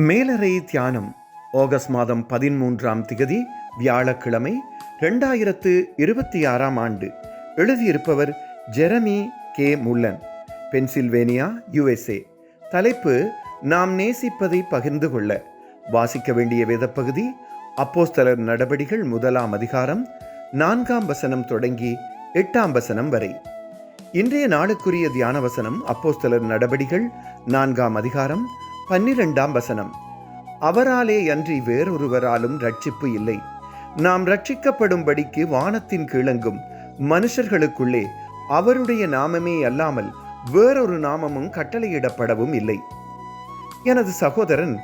மேலறை தியானம் ஆகஸ்ட் மாதம் 13ஆம் திகதி வியாழக்கிழமை 2026ஆம் ஆண்டு. எழுதியிருப்பவர் ஜெரமி கே முல்லன், பென்சில்வேனியா, USA. தலைப்பு: நாம் நேசிப்பதை பகிர்ந்து கொள்ள. வாசிக்க வேண்டிய வேதப்பகுதி அப்போஸ்தலர் நடபடிகள் 1ஆம் அதிகாரம் 4ஆம் வசனம் தொடங்கி 8ஆம் வசனம் வரை. இன்றைய நாளுக்குரிய தியான வசனம் அப்போஸ்தலர் நடபடிகள் 4ஆம் அதிகாரம் 12ஆம் வசனம். அவராலே அன்றி வேறொருவராலும் ரட்சிப்பு இல்லை. நாம் ரட்சிக்கப்படும்படிக்கு வானத்தின் கீழெங்கும் மனுஷர்களுக்குள்ளே அவருடைய நாமமே அல்லாமல் வேறொரு நாமமும் கட்டளையிடப்படவும் இல்லை. எனது சகோதரன்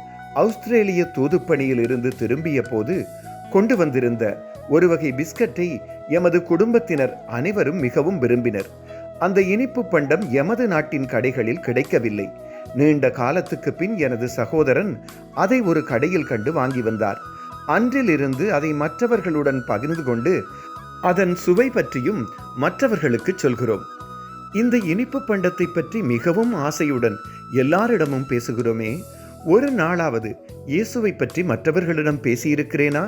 ஆஸ்திரேலிய தூதுப்பணியில் இருந்து திரும்பிய போது கொண்டு வந்திருந்த ஒரு வகை பிஸ்கட்டை எமது குடும்பத்தினர் அனைவரும் மிகவும் விரும்பினர். அந்த இனிப்பு பண்டம் எமது நாட்டின் கடைகளில் கிடைக்கவில்லை. நீண்ட காலத்துக்கு பின் எனது சகோதரன் அதை ஒரு கடையில் கண்டு வாங்கி வந்தார். அன்றிலிருந்து அதை மற்றவர்களுடன் பகிர்ந்து கொண்டு அதன் சுவை பற்றியும் மற்றவர்களுக்கு சொல்கிறோம். இந்த இனிப்பு பண்டத்தை பற்றி மிகவும் ஆசையுடன் எல்லாரிடமும் பேசுகிறோமே. ஒரு நாளாவது இயேசுவை பற்றி மற்றவர்களிடம் பேசியிருக்கிறேனா?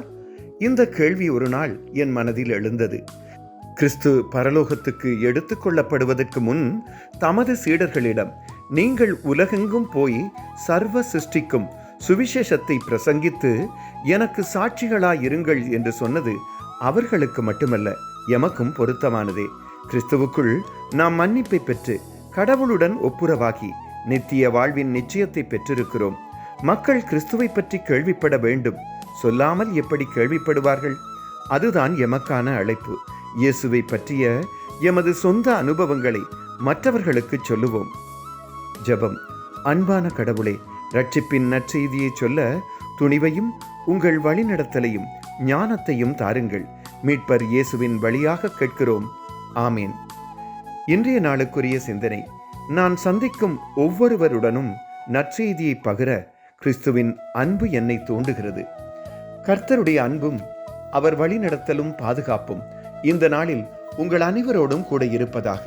இந்த கேள்வி ஒரு நாள் என் மனதில் எழுந்தது. கிறிஸ்து பரலோகத்துக்கு எடுத்துக்கொள்ளப்படுவதற்கு முன் தமது சீடர்களிடம், நீங்கள் உலகெங்கும் போய் சர்வ சிருஷ்டிக்கும் சுவிசேஷத்தை பிரசங்கித்து எனக்கு சாட்சிகளாயிருங்கள் என்று சொன்னது அவர்களுக்கு மட்டுமல்ல, எமக்கும் பொருத்தமானதே. கிறிஸ்துவுக்குள் நாம் மன்னிப்பை பெற்று கடவுளுடன் ஒப்புரவாகி நித்திய வாழ்வின் நிச்சயத்தை பெற்றிருக்கிறோம். மக்கள் கிறிஸ்துவை பற்றி கேள்விப்பட வேண்டும். சொல்லாமல் எப்படி கேள்விப்படுவார்கள்? அதுதான் எமக்கான அழைப்பு. இயேசுவை பற்றிய எமது சொந்த அனுபவங்களை மற்றவர்களுக்கு சொல்லுவோம். ஜெபம். அன்பான கடவுளே, ரட்சிப்பின் நற்செய்தியை சொல்ல துணிவையும் உங்கள் வழிநடத்தலையும் ஞானத்தையும் தாருங்கள். மீட்பர் இயேசுவின் வழியாக கேட்கிறோம். ஆமீன். இன்றைய நாளுக்குரிய சிந்தனை: நான் சந்திக்கும் ஒவ்வொருவருடனும் நற்செய்தியை பகிர கிறிஸ்துவின் அன்பு என்னை தூண்டுகிறது. கர்த்தருடைய அன்பும் அவர் வழிநடத்தலும் பாதுகாப்பும் இந்த நாளில் உங்கள் அனைவரோடும் கூட இருப்பதாக.